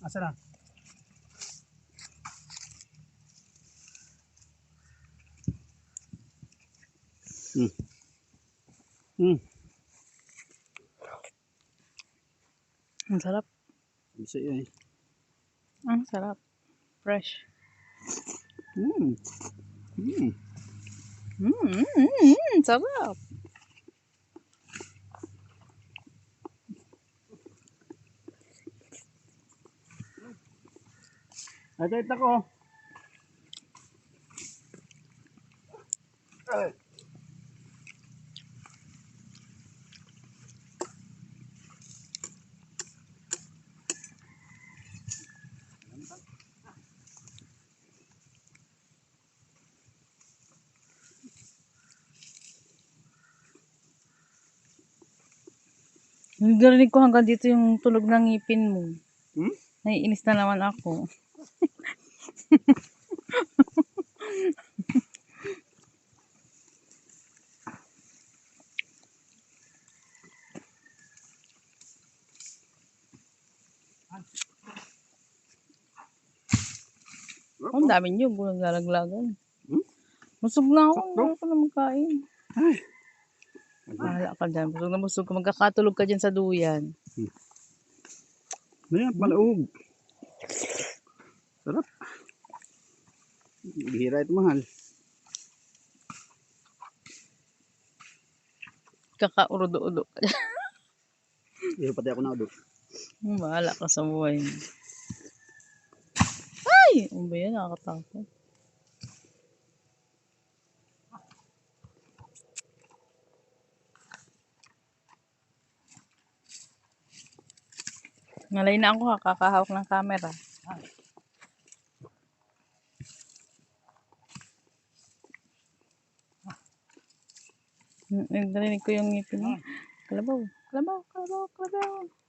Asa na? Ang sarap. Bisa yun. Ang sarap. Fresh. Sarap. Ito ko. Narinig ko hanggang dito yung tulog ng ngipin mo. Hmm? Naiinis na naman ako. Ang dami niyo, bulang lalaglagan. Busog na ako, hindi ako na magkain. Ay. Bahala ka dyan, busog na busog ka. Magkakatulog ka dyan sa duyan. Ayan, palaog. Sarap. Bihira ito mahal. Kaka-urudo-udo ka dyan. Iyo pati ako na udo. Bahala ka sa buhay mo. Ay! Ano ba yan? Nakakatakot. Ngalay na ako, kakahawak ng camera. Narinig ko yung ngipin mo. Kalabaw, kalabaw, kalabaw, kalabaw.